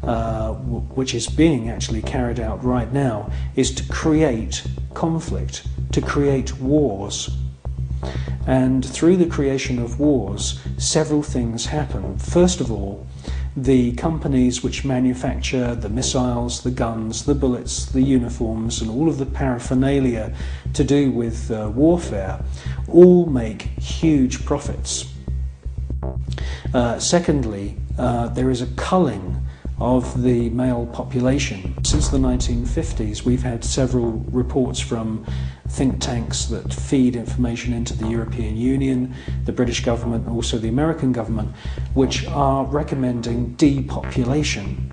which is being actually carried out right now, is to create conflict, to create wars. And through the creation of wars, several things happen. First of all, the companies which manufacture the missiles, the guns, the bullets, the uniforms, and all of the paraphernalia to do with warfare, all make huge profits. Secondly, there is a culling of the male population. Since the 1950s, we've had several reports from think tanks that feed information into the European Union, the British government, and also the American government, which are recommending depopulation.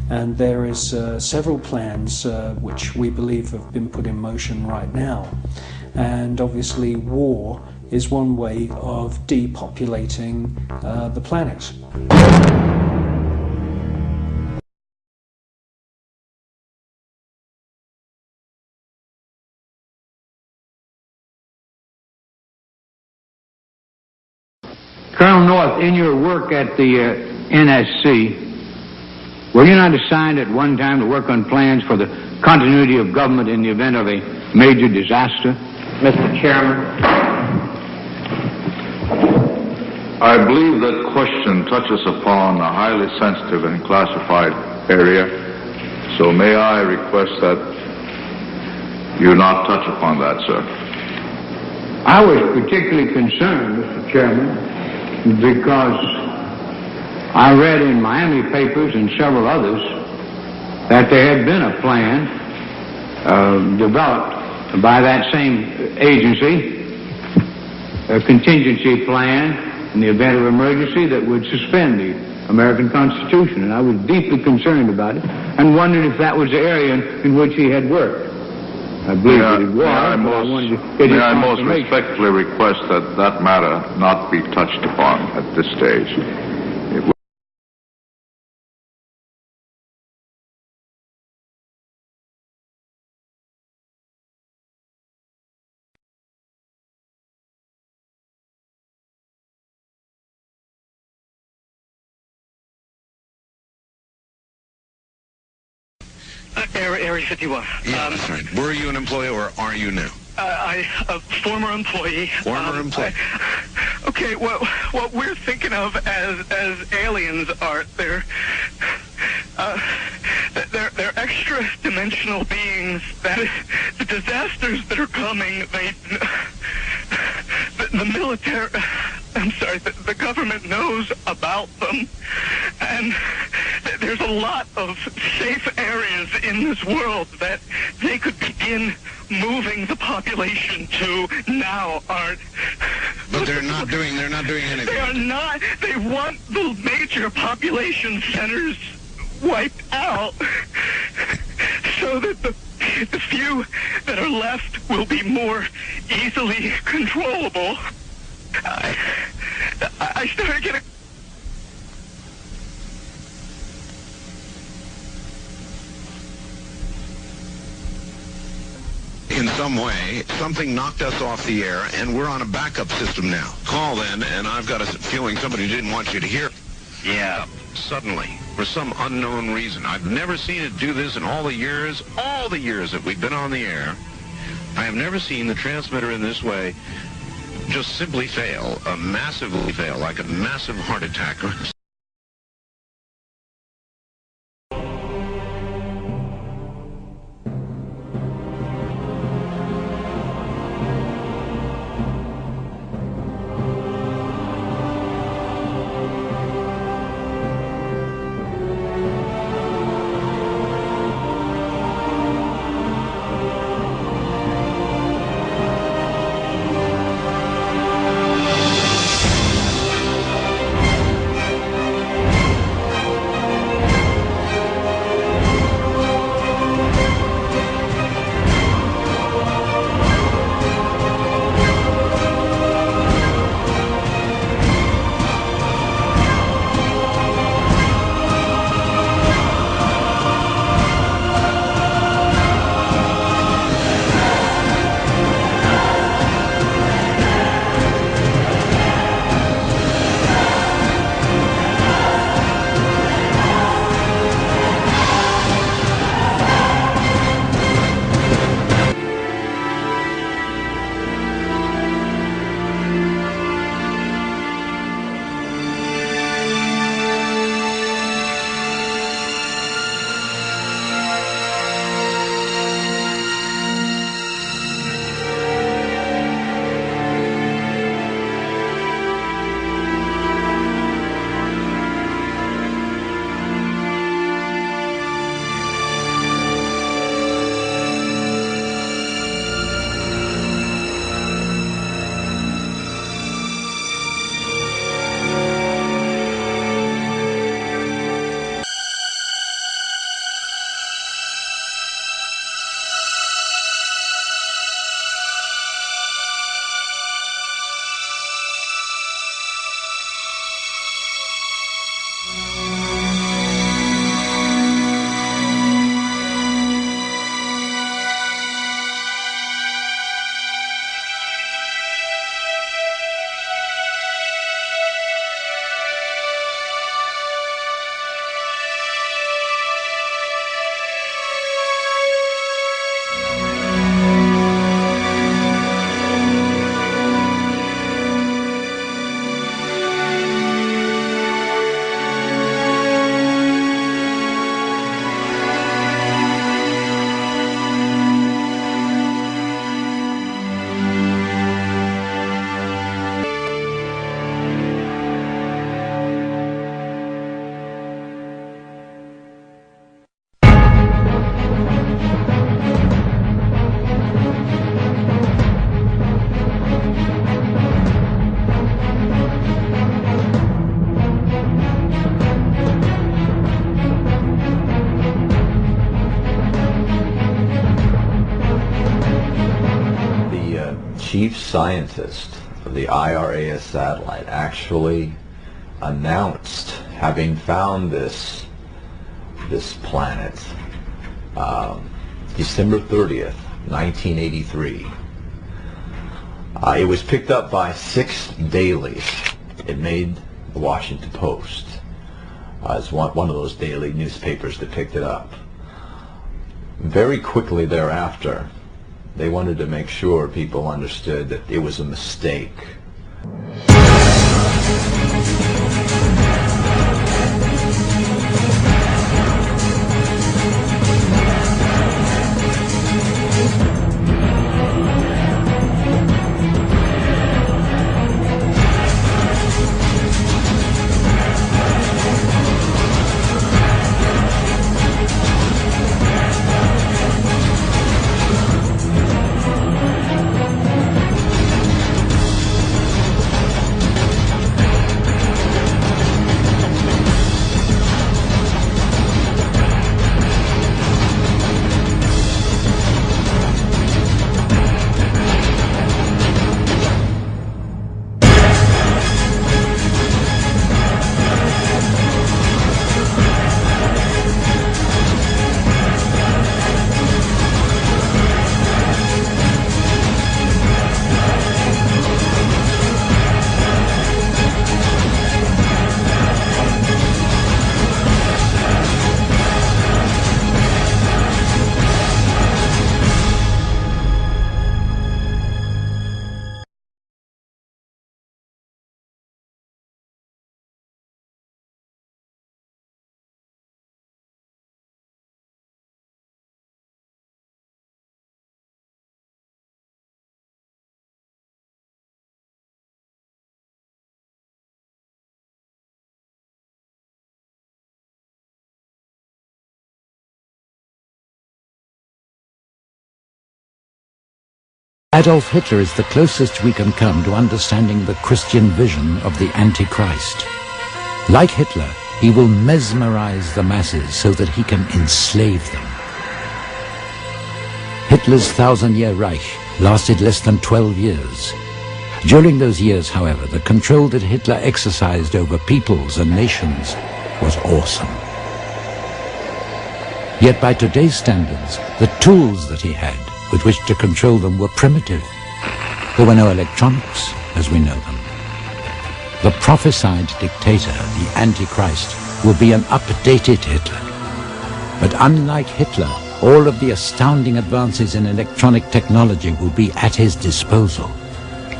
And there is several plans which we believe have been put in motion right now. And obviously war is one way of depopulating the planet. Colonel North, in your work at the NSC, were you not assigned at one time to work on plans for the continuity of government in the event of a major disaster? Mr. Chairman. I believe that question touches upon a highly sensitive and classified area, so may I request that you not touch upon that, sir? I was particularly concerned, Mr. Chairman, because I read in Miami papers and several others that there had been a plan developed by that same agency, a contingency plan in the event of emergency that would suspend the American Constitution. And I was deeply concerned about it and wondered if that was the area in which he had worked. I believe that it was, may I most respectfully request that that matter not be touched upon at this stage. Area 51. Yeah, that's right. Were you an employee or are you now? A former employee. Former employee. Okay, well, what we're thinking of as aliens are they're extra-dimensional beings. That the disasters that are coming, the military, I'm sorry, the government knows about them, and there's a lot of safe areas in this world that they could begin moving the population to now aren't. But they're not doing anything. They are not. They want the major population centers wiped out so that the few that are left will be more easily controllable. I started getting... In some way, something knocked us off the air, and we're on a backup system now. Call then, and I've got a feeling somebody didn't want you to hear. Yeah, suddenly, for some unknown reason. I've never seen it do this in all the years that we've been on the air. I have never seen the transmitter in this way just simply fail, massively fail, like a massive heart attack. chief scientist of the IRAS satellite actually announced having found this planet December 30th, 1983. It was picked up by 6 dailies. It made the Washington Post. It's one of those daily newspapers that picked it up. Very quickly thereafter, they wanted to make sure people understood that it was a mistake. Adolf Hitler is the closest we can come to understanding the Christian vision of the Antichrist. Like Hitler, he will mesmerize the masses so that he can enslave them. Hitler's 1,000-year Reich lasted less than 12 years. During those years, however, the control that Hitler exercised over peoples and nations was awesome. Yet by today's standards, the tools that he had with which to control them were primitive. There were no electronics as we know them. The prophesied dictator, the Antichrist, will be an updated Hitler. But unlike Hitler, all of the astounding advances in electronic technology will be at his disposal.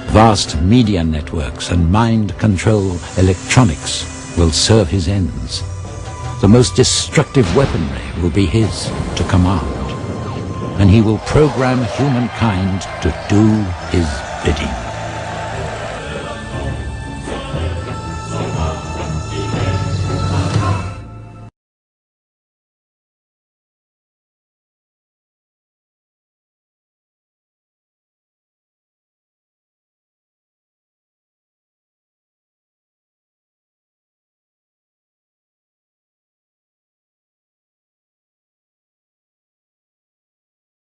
Vast media networks and mind control electronics will serve his ends. The most destructive weaponry will be his to command, and he will program humankind to do his bidding.